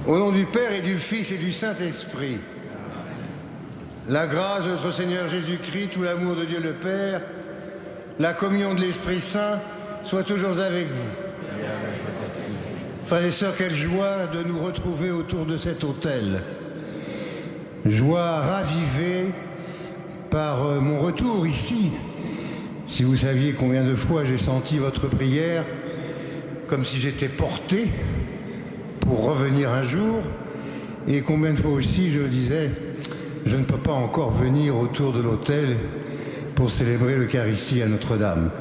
Au nom du Père et du Fils et du Saint-Esprit, la grâce de notre Seigneur Jésus-Christ, tout l'amour de Dieu le Père, la communion de l'Esprit Saint soit toujours avec vous. Frères et sœurs, quelle joie de nous retrouver autour de cet autel. Joie ravivée par mon retour ici. Si vous saviez combien de fois j'ai senti votre prière, comme si j'étais porté pour revenir un jour, et combien de fois aussi je disais, je ne peux pas encore venir autour de l'autel pour célébrer l'Eucharistie à Notre-Dame.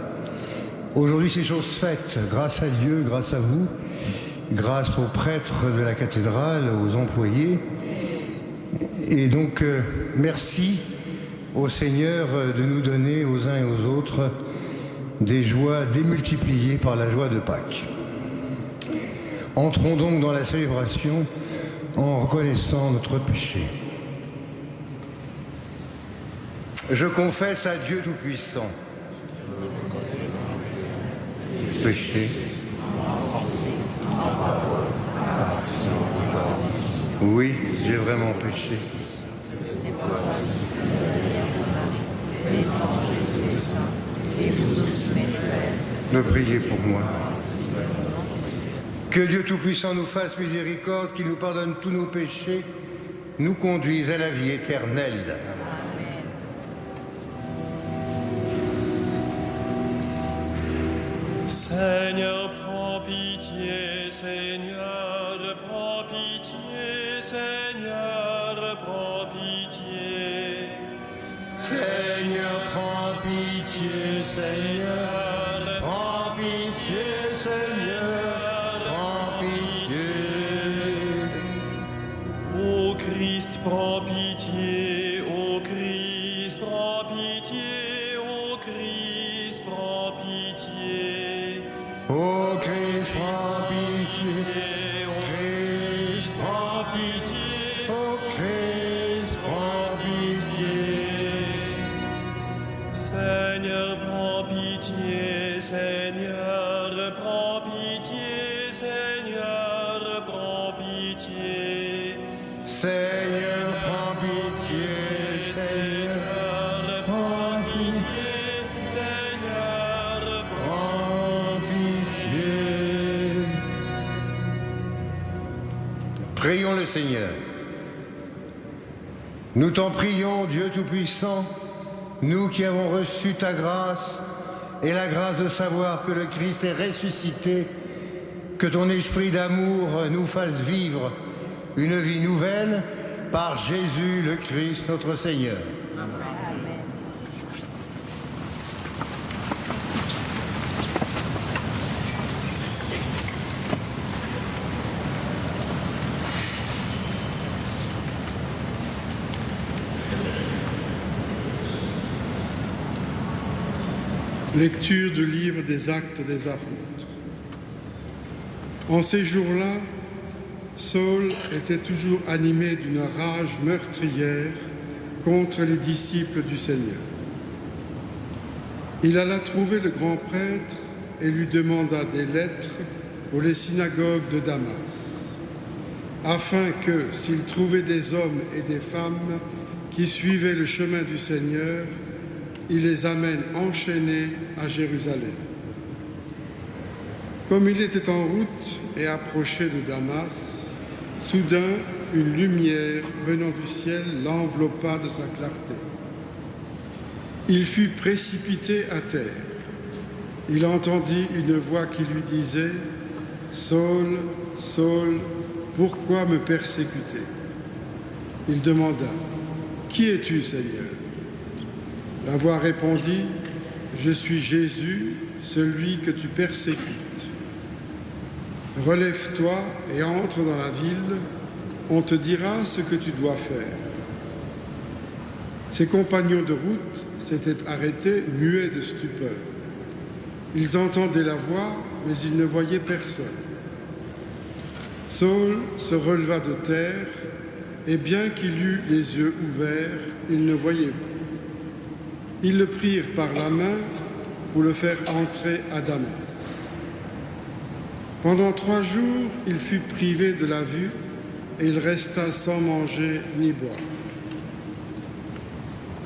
Aujourd'hui, c'est chose faite, grâce à Dieu, grâce à vous, grâce aux prêtres de la cathédrale, aux employés. Et donc, merci au Seigneur de nous donner aux uns et aux autres des joies démultipliées par la joie de Pâques. Entrons donc dans la célébration en reconnaissant notre péché. Je confesse à Dieu Tout-Puissant. Péché. Oui, j'ai vraiment péché. Ne priez pour moi. Que Dieu Tout-Puissant nous fasse miséricorde, qu'il nous pardonne tous nos péchés, nous conduise à la vie éternelle. Seigneur, prends pitié, Seigneur, prends pitié, Seigneur, prends pitié. Seigneur, prends pitié, Seigneur, prends pitié, Seigneur, prends pitié. Ô Christ, prends pitié, ô Christ, prends pitié, ô Christ, prends pitié. Ô Christ, prends pitié, ô Christ, prends pitié, ô Christ, prends pitié. Seigneur, prends pitié, Seigneur, prends pitié, Seigneur, prends pitié. Seigneur, prends pitié, Seigneur, prends pitié, Seigneur, prends pitié. Prions le Seigneur. Nous t'en prions, Dieu Tout-Puissant, nous qui avons reçu ta grâce et la grâce de savoir que le Christ est ressuscité, que ton esprit d'amour nous fasse vivre une vie nouvelle par Jésus le Christ notre Seigneur. Lecture du livre des Actes des Apôtres. En ces jours-là, Saul était toujours animé d'une rage meurtrière contre les disciples du Seigneur. Il alla trouver le grand prêtre et lui demanda des lettres pour les synagogues de Damas, afin que, s'il trouvait des hommes et des femmes qui suivaient le chemin du Seigneur, il les amène enchaînés à Jérusalem. Comme il était en route et approchait de Damas, soudain une lumière venant du ciel l'enveloppa de sa clarté. Il fut précipité à terre. Il entendit une voix qui lui disait « Saul, Saul, pourquoi me persécuter ?» Il demanda « Qui es-tu, Seigneur ?» La voix répondit « Je suis Jésus, celui que tu persécutes. Relève-toi et entre dans la ville, on te dira ce que tu dois faire. » Ses compagnons de route s'étaient arrêtés, muets de stupeur. Ils entendaient la voix, mais ils ne voyaient personne. Saul se releva de terre, et bien qu'il eût les yeux ouverts, il ne voyait plus. Ils le prirent par la main pour le faire entrer à Damas. Pendant 3 jours, il fut privé de la vue et il resta sans manger ni boire.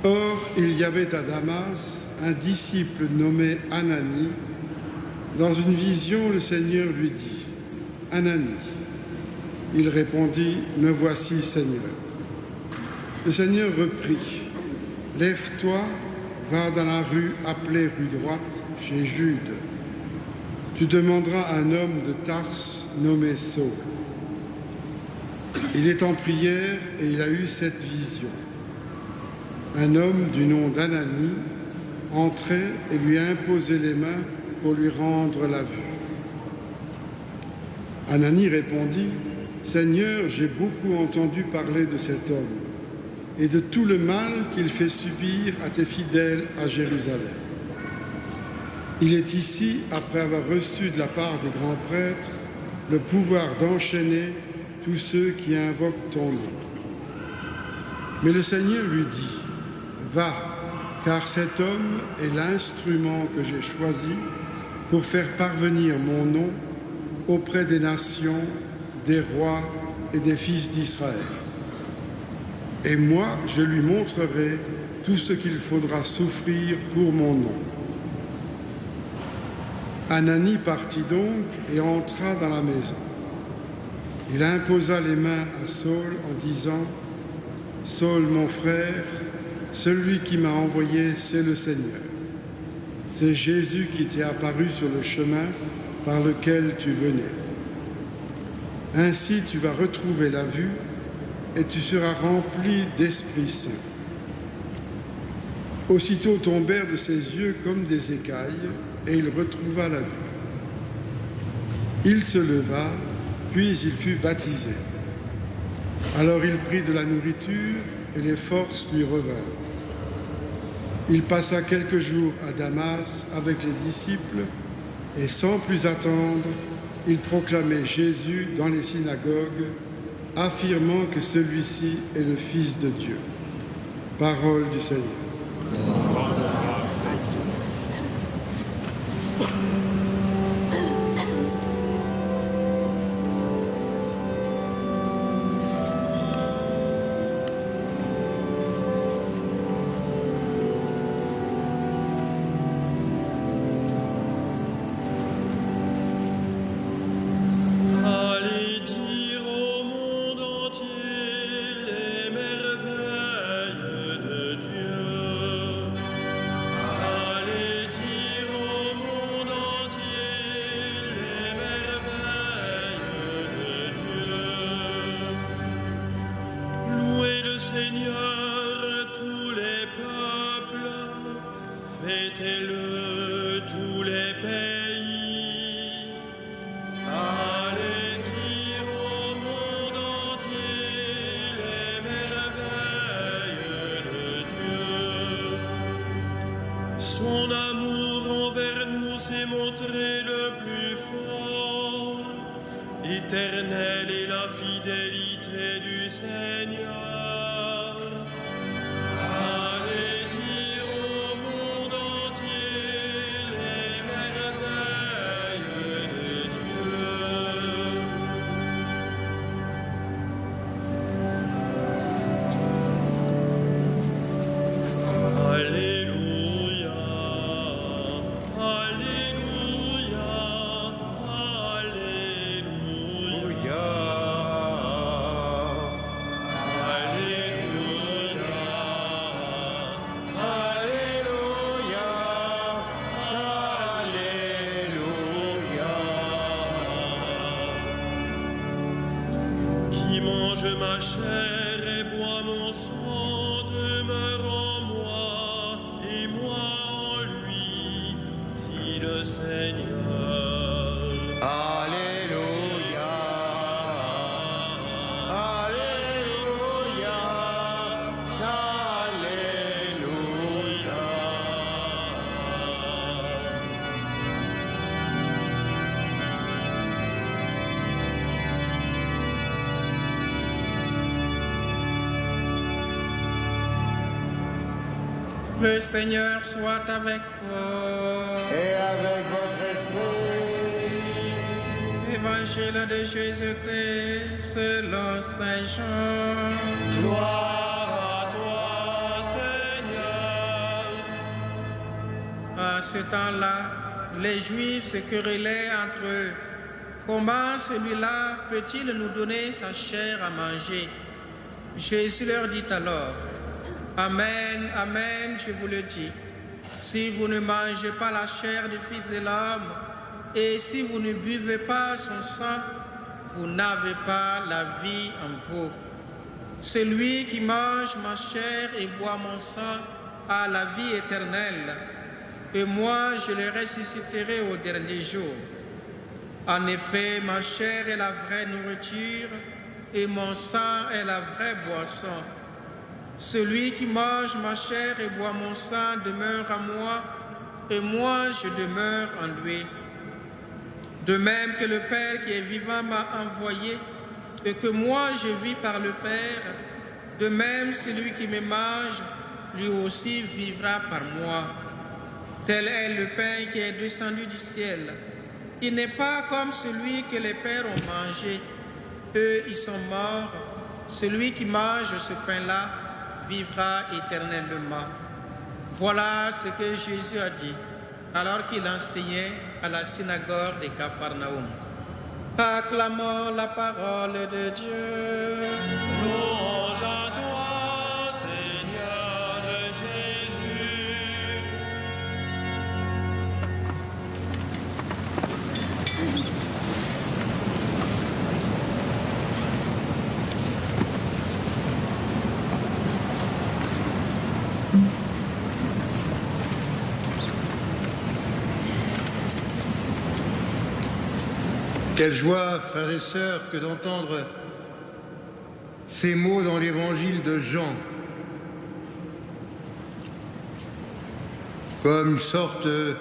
Or, il y avait à Damas un disciple nommé Ananie. Dans une vision, le Seigneur lui dit « Ananie ». Il répondit « Me voici, Seigneur ». Le Seigneur reprit « Lève-toi, va dans la rue appelée rue droite, chez Jude. Tu demanderas un homme de Tarse nommé Saul. Il est en prière et il a eu cette vision. Un homme du nom d'Ananie entrait et lui a imposé les mains pour lui rendre la vue. Ananie répondit « Seigneur, j'ai beaucoup entendu parler de cet homme et de tout le mal qu'il fait subir à tes fidèles à Jérusalem. Il est ici, après avoir reçu de la part des grands prêtres le pouvoir d'enchaîner tous ceux qui invoquent ton nom. Mais le Seigneur lui dit « Va, car cet homme est l'instrument que j'ai choisi pour faire parvenir mon nom auprès des nations, des rois et des fils d'Israël. Et moi, je lui montrerai tout ce qu'il faudra souffrir pour mon nom. » Ananie partit donc et entra dans la maison. Il imposa les mains à Saul en disant « Saul, mon frère, celui qui m'a envoyé, c'est le Seigneur. C'est Jésus qui t'est apparu sur le chemin par lequel tu venais. Ainsi tu vas retrouver la vue et tu seras rempli d'Esprit Saint. » Aussitôt tombèrent de ses yeux comme des écailles et il retrouva la vue. Il se leva, puis il fut baptisé. Alors il prit de la nourriture et les forces lui revinrent. Il passa quelques jours à Damas avec les disciples et sans plus attendre, il proclamait Jésus dans les synagogues, affirmant que celui-ci est le Fils de Dieu. Parole du Seigneur. Fêtez-le tous les pays. Allez dire au monde entier les merveilles de Dieu. Son amour envers nous s'est montré le plus fort. Éternelle est la fidélité du Seigneur. Mange ma chair et bois mon sang, demeure en moi et moi en lui, dit le Seigneur. Alléluia, Alléluia, Alléluia. Le Seigneur soit avec vous. Et avec votre esprit. Évangile de Jésus-Christ selon Saint Jean. Gloire à toi, Seigneur. À ce temps-là, les Juifs se querellaient entre eux. Comment celui-là peut-il nous donner sa chair à manger? Jésus leur dit alors, Amen, Amen, je vous le dis. Si vous ne mangez pas la chair du Fils de l'homme, et si vous ne buvez pas son sang, vous n'avez pas la vie en vous. Celui qui mange ma chair et boit mon sang a la vie éternelle, et moi je le ressusciterai au dernier jour. En effet, ma chair est la vraie nourriture, et mon sang est la vraie boisson. Celui qui mange ma chair et boit mon sang demeure en moi, et moi je demeure en lui. De même que le Père qui est vivant m'a envoyé, et que moi je vis par le Père, de même celui qui me mange, lui aussi vivra par moi. Tel est le pain qui est descendu du ciel. Il n'est pas comme celui que les pères ont mangé. Eux, ils sont morts. Celui qui mange ce pain-là vivra éternellement. Voilà ce que Jésus a dit alors qu'il enseignait à la synagogue de Capharnaüm. Acclamons la parole de Dieu. Louange à toi, Seigneur Jésus. Quelle joie, frères et sœurs, que d'entendre ces mots dans l'évangile de Jean, comme une sorte de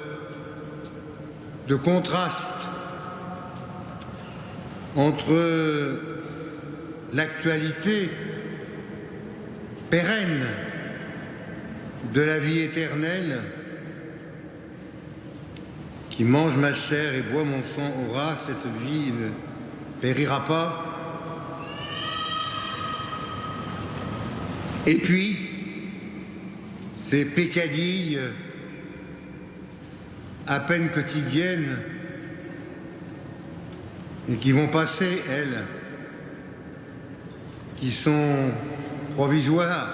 contraste entre l'actualité pérenne de la vie éternelle, qui mange ma chair et boit mon sang aura, cette vie ne périra pas. Et puis, ces peccadilles à peine quotidiennes et qui vont passer, elles, qui sont provisoires,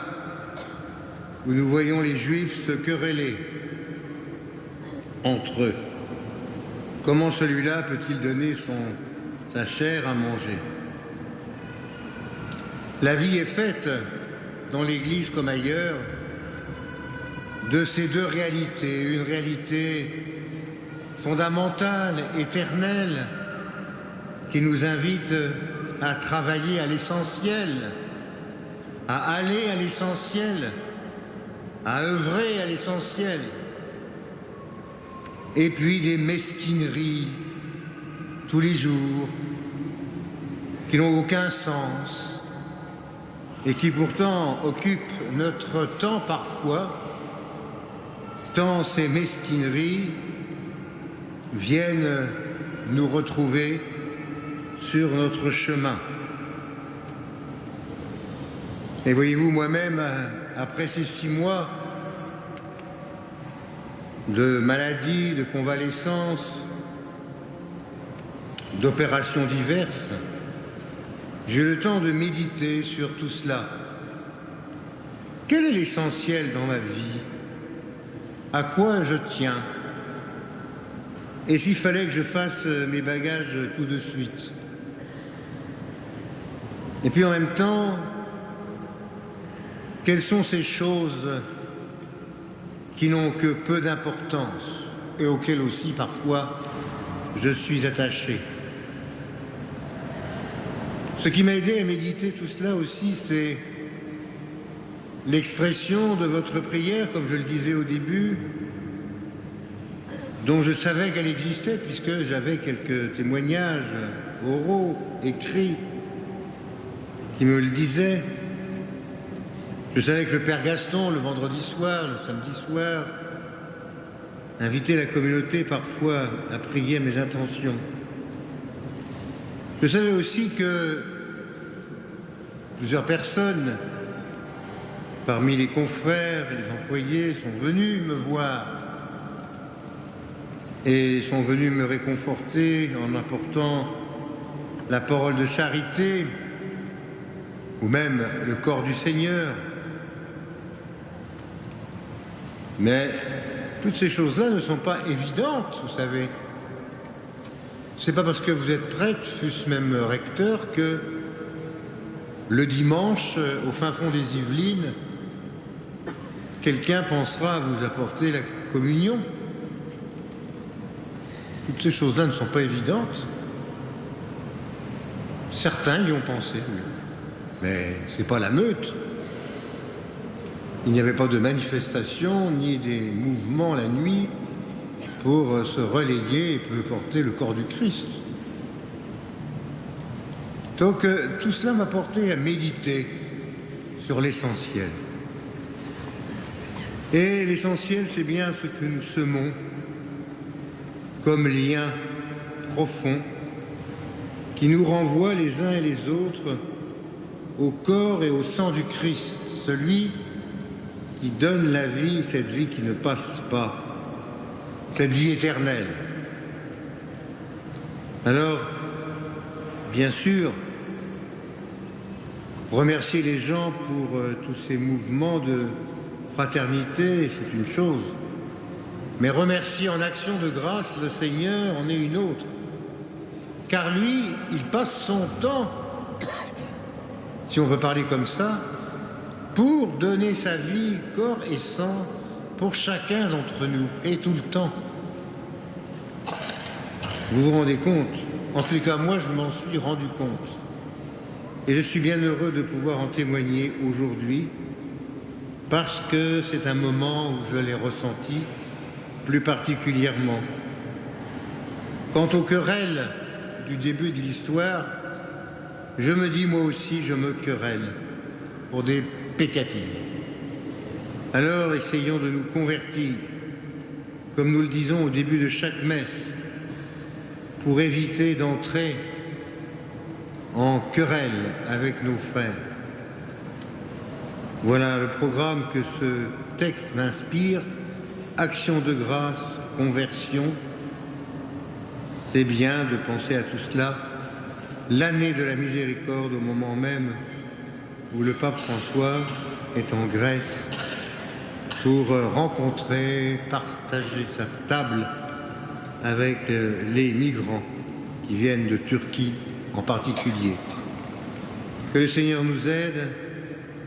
où nous voyons les Juifs se quereller entre eux. Comment celui-là peut-il donner sa chair à manger? La vie est faite, dans l'Église comme ailleurs, de ces deux réalités. Une réalité fondamentale, éternelle, qui nous invite à travailler à l'essentiel, à aller à l'essentiel, à œuvrer à l'essentiel. Et puis des mesquineries tous les jours qui n'ont aucun sens et qui pourtant occupent notre temps parfois, tant ces mesquineries viennent nous retrouver sur notre chemin. Et voyez-vous, moi-même, après ces 6 mois de maladie, de convalescence, d'opérations diverses, j'ai eu le temps de méditer sur tout cela. Quel est l'essentiel dans ma vie? À quoi je tiens? Et s'il fallait que je fasse mes bagages tout de suite? Et puis en même temps, quelles sont ces choses qui n'ont que peu d'importance et auxquelles aussi parfois je suis attaché? Ce qui m'a aidé à méditer tout cela aussi, c'est l'expression de votre prière, comme je le disais au début, dont je savais qu'elle existait puisque j'avais quelques témoignages oraux, écrits, qui me le disaient. Je savais que le Père Gaston, le vendredi soir, le samedi soir, invitait la communauté parfois à prier à mes intentions. Je savais aussi que plusieurs personnes, parmi les confrères et les employés, sont venus me voir et sont venus me réconforter en apportant la parole de charité ou même le corps du Seigneur. Mais toutes ces choses-là ne sont pas évidentes, vous savez. C'est pas parce que vous êtes prêtre, fût-ce même recteur, que le dimanche, au fin fond des Yvelines, quelqu'un pensera à vous apporter la communion. Toutes ces choses-là ne sont pas évidentes. Certains y ont pensé, oui. Mais c'est pas la meute. Il n'y avait pas de manifestation ni des mouvements la nuit pour se relayer et pour porter le corps du Christ. Donc tout cela m'a porté à méditer sur l'essentiel. Et l'essentiel, c'est bien ce que nous semons comme lien profond qui nous renvoie les uns et les autres au corps et au sang du Christ, celui qui donne la vie, cette vie qui ne passe pas, cette vie éternelle. Alors, bien sûr, remercier les gens pour tous ces mouvements de fraternité, c'est une chose. Mais remercier en action de grâce le Seigneur en est une autre. Car lui, il passe son temps, si on peut parler comme ça, pour donner sa vie, corps et sang, pour chacun d'entre nous, et tout le temps. Vous vous rendez compte? En tout cas, moi, je m'en suis rendu compte. Et je suis bien heureux de pouvoir en témoigner aujourd'hui, parce que c'est un moment où je l'ai ressenti plus particulièrement. Quant aux querelles du début de l'histoire, je me dis moi aussi, je me querelle pour des pécatives. Alors essayons de nous convertir, comme nous le disons au début de chaque messe, pour éviter d'entrer en querelle avec nos frères. Voilà le programme que ce texte m'inspire. Action de grâce, conversion. C'est bien de penser à tout cela. L'année de la miséricorde, au moment même où le pape François est en Grèce pour rencontrer, partager sa table avec les migrants qui viennent de Turquie en particulier. Que le Seigneur nous aide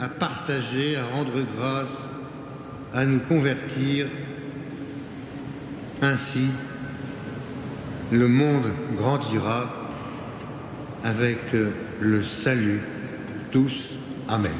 à partager, à rendre grâce, à nous convertir. Ainsi, le monde grandira avec le salut pour tous. Amen.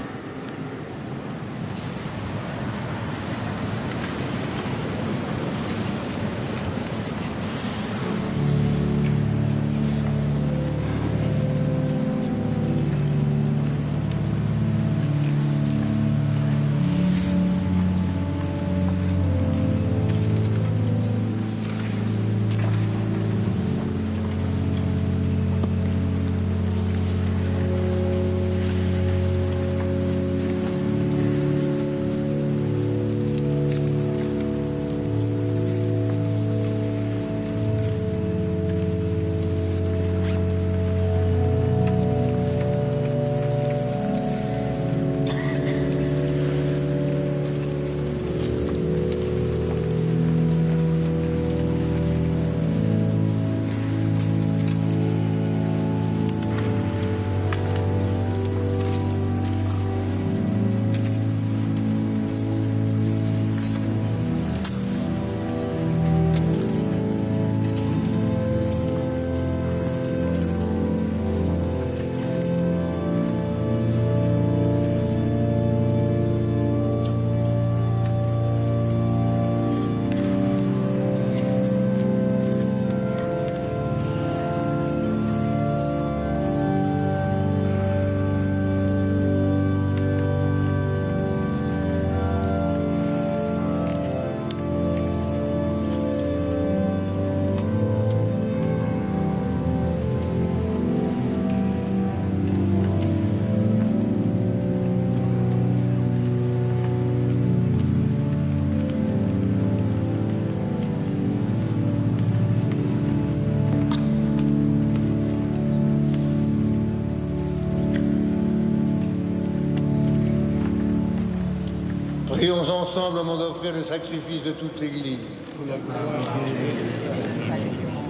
Prions ensemble au moment d'offrir le sacrifice de toute l'Église.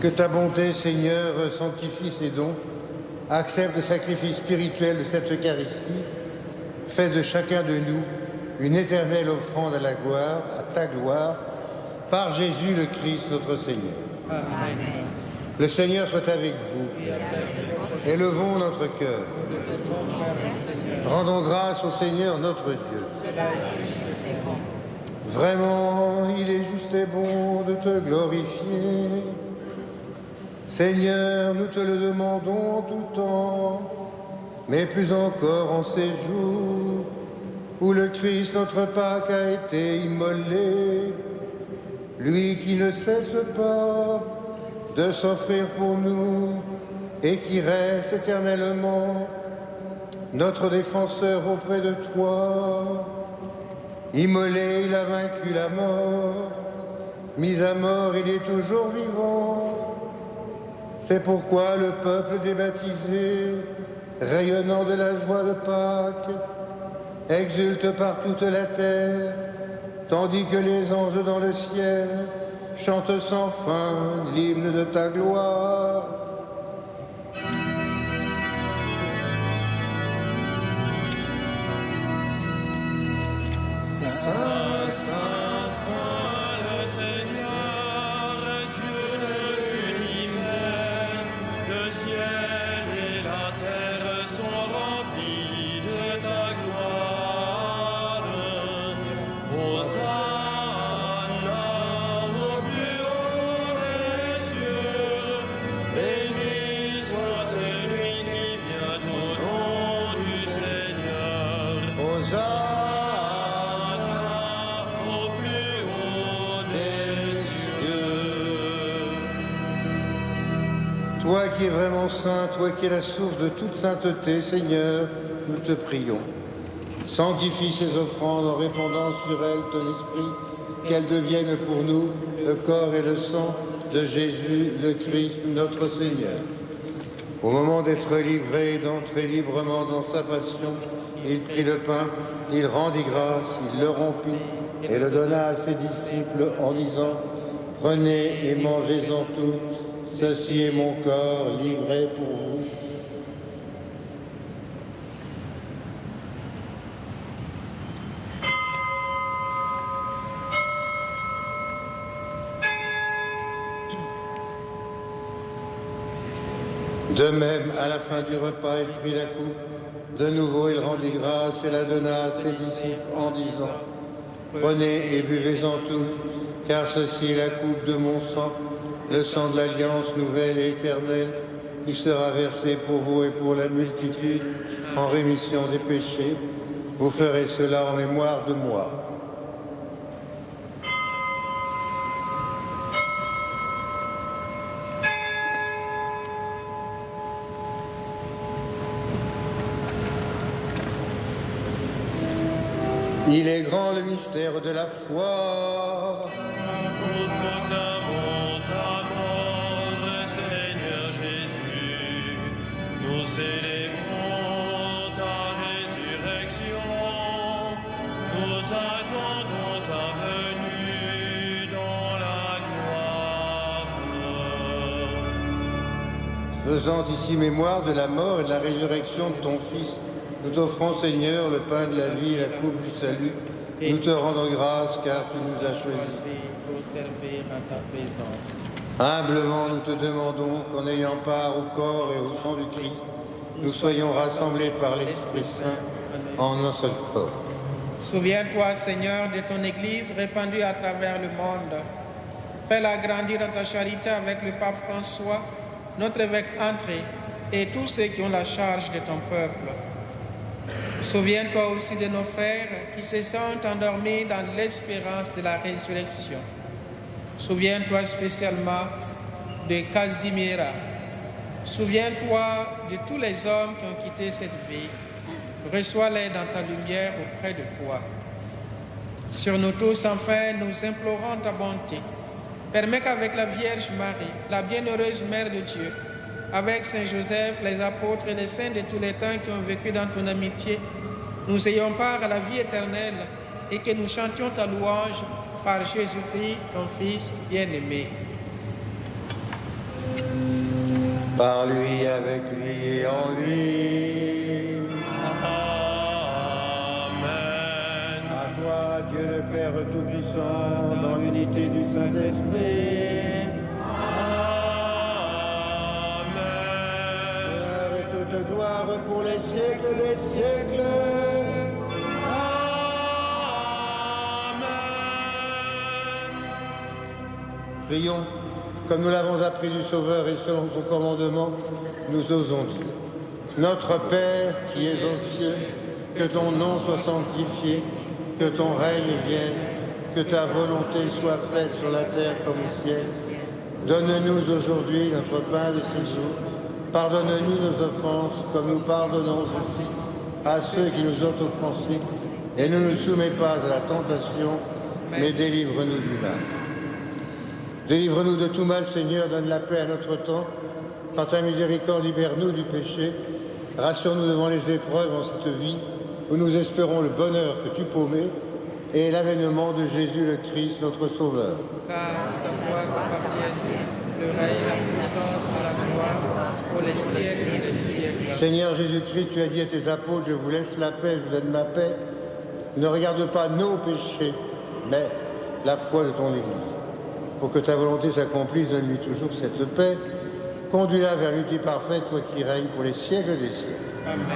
Que ta bonté, Seigneur, sanctifie ces dons, accepte le sacrifice spirituel de cette Eucharistie, fais de chacun de nous une éternelle offrande à la gloire, à ta gloire, par Jésus le Christ notre Seigneur. Amen. Le Seigneur soit avec vous. Élevons notre cœur. Rendons grâce au Seigneur notre Dieu. Vraiment, il est juste et bon de te glorifier. Seigneur, nous te le demandons en tout temps, mais plus encore en ces jours où le Christ, notre Pâque, a été immolé, lui qui ne cesse pas de s'offrir pour nous et qui reste éternellement notre défenseur auprès de toi. Immolé, il a vaincu la mort, mis à mort, il est toujours vivant. C'est pourquoi le peuple débaptisé, rayonnant de la joie de Pâques, exulte par toute la terre, tandis que les anges dans le ciel chantent sans fin l'hymne de ta gloire. Saint, Saint, Saint, le Seigneur, Dieu de l'univers, le ciel et la terre sont remplis de ta gloire. Hosanna au plus haut des cieux, béni soit celui qui vient au nom du Seigneur. Hosanna Toi qui es vraiment saint, toi qui es la source de toute sainteté, Seigneur, nous te prions. Sanctifie ces offrandes en répandant sur elles ton esprit, qu'elles deviennent pour nous le corps et le sang de Jésus, le Christ, notre Seigneur. Au moment d'être livré et d'entrer librement dans sa passion, il prit le pain, il rendit grâce, il le rompit et le donna à ses disciples en disant « Prenez et mangez-en tous. Ceci est mon corps livré pour vous. » De même, à la fin du repas, il prit la coupe. De nouveau, il rendit grâce et la donna à ses disciples en disant « Prenez et buvez-en tous, car ceci est la coupe de mon sang, le sang de l'alliance nouvelle et éternelle, qui sera versé pour vous et pour la multitude en rémission des péchés. Vous ferez cela en mémoire de moi. » Il est grand le mystère de la foi. Nous proclamons ta mort, Seigneur Jésus. Nous célébrons ta résurrection. Nous attendons ta venue dans la gloire. Faisant ici mémoire de la mort et de la résurrection de ton Fils, nous t'offrons, Seigneur, le pain de la vie et la coupe du salut. Nous te rendons grâce, car tu nous as choisis. Pour servir à ta présence. Humblement, nous te demandons qu'en ayant part au corps et au sang du Christ, nous soyons rassemblés par l'Esprit Saint en un seul corps. Souviens-toi, Seigneur, de ton Église répandue à travers le monde. Fais-la grandir dans ta charité avec le pape François, notre évêque André, et tous ceux qui ont la charge de ton peuple. Souviens-toi aussi de nos frères qui se sentent endormis dans l'espérance de la résurrection. Souviens-toi spécialement de Casimira. Souviens-toi de tous les hommes qui ont quitté cette vie. Reçois-les dans ta lumière auprès de toi. Sur nous tous, enfin, nous implorons ta bonté. Permets qu'avec la Vierge Marie, la bienheureuse Mère de Dieu, avec Saint Joseph, les apôtres et les saints de tous les temps qui ont vécu dans ton amitié, nous ayons part à la vie éternelle et que nous chantions ta louange par Jésus-Christ, ton Fils bien-aimé. Par lui, avec lui et en lui. Amen. À toi, Dieu le Père Tout-Puissant, dans l'unité du Saint-Esprit. Amen. Honneur et toute gloire pour les siècles des siècles. Amen. Prions, comme nous l'avons appris du Sauveur et selon son commandement, nous osons dire. Notre Père qui es aux cieux, que ton nom soit sanctifié, que ton règne vienne, que ta volonté soit faite sur la terre comme au ciel. Donne-nous aujourd'hui notre pain de ce jour. Pardonne-nous nos offenses, comme nous pardonnons aussi à ceux qui nous ont offensés. Et ne nous soumets pas à la tentation, mais délivre-nous du mal. Délivre-nous de tout mal, Seigneur, donne la paix à notre temps. Par ta miséricorde, libère-nous du péché. Rassure-nous devant les épreuves en cette vie, où nous espérons le bonheur que tu promets et l'avènement de Jésus le Christ, notre Sauveur. Car ta foi qu'appartienne le règne, la puissance et la gloire pour les siècles des siècles. Seigneur Jésus-Christ, tu as dit à tes apôtres, je vous laisse la paix, je vous donne ma paix. Ne regarde pas nos péchés, mais la foi de ton Église. Pour que ta volonté s'accomplisse, donne-lui toujours cette paix. Conduis-la vers l'unité parfaite, toi qui règnes pour les siècles des siècles. Amen.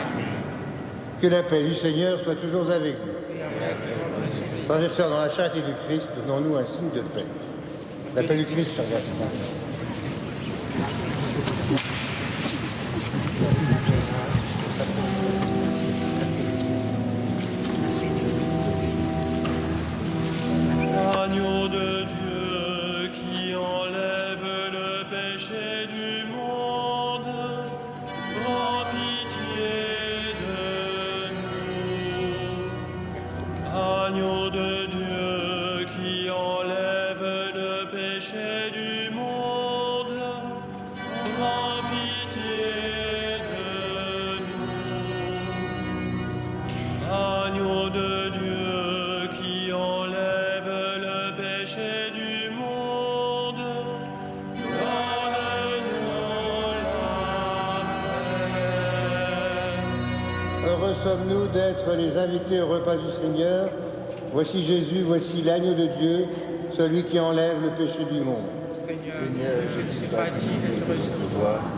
Que la paix du Seigneur soit toujours avec vous. Et avec votre esprit. Frères et sœurs, dans la charité du Christ, donnons-nous un signe de paix. La paix du Christ, frères et sœurs. Agneau de Dieu qui enlève le péché du monde, prends pitié de nous. Agneau de Dieu qui enlève le péché du monde, prends pitié de nous. Agneau de Dieu qui enlève le péché du monde, donne-nous la paix. Heureux sommes-nous d'être les invités au repas du Seigneur. Voici Jésus, voici l'agneau de Dieu, celui qui enlève le péché du monde. Seigneur, je ne suis pas digne d'être reçu.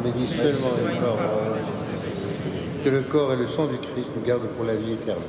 Mais dis seulement Sois une une parole, parole, je serai. que le corps et le sang du Christ nous gardent pour la vie éternelle.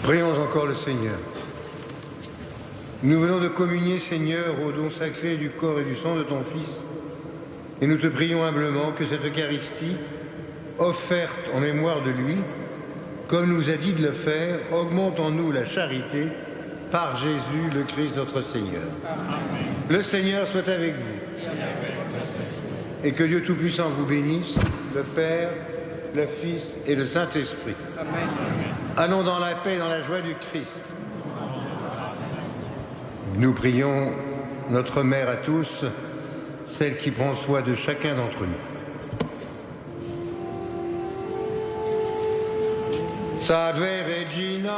Prions encore le Seigneur. Nous venons de communier, Seigneur, au don sacré du corps et du sang de ton Fils. Et nous te prions humblement que cette Eucharistie, offerte en mémoire de lui, comme nous a dit de le faire, augmente en nous la charité par Jésus, le Christ, notre Seigneur. Amen. Le Seigneur soit avec vous. Et que Dieu Tout-Puissant vous bénisse, le Père, le Fils et le Saint-Esprit. Amen. Allons dans la paix et dans la joie du Christ. Nous prions notre Mère à tous, celle qui prend soin de chacun d'entre nous. Salve Regina,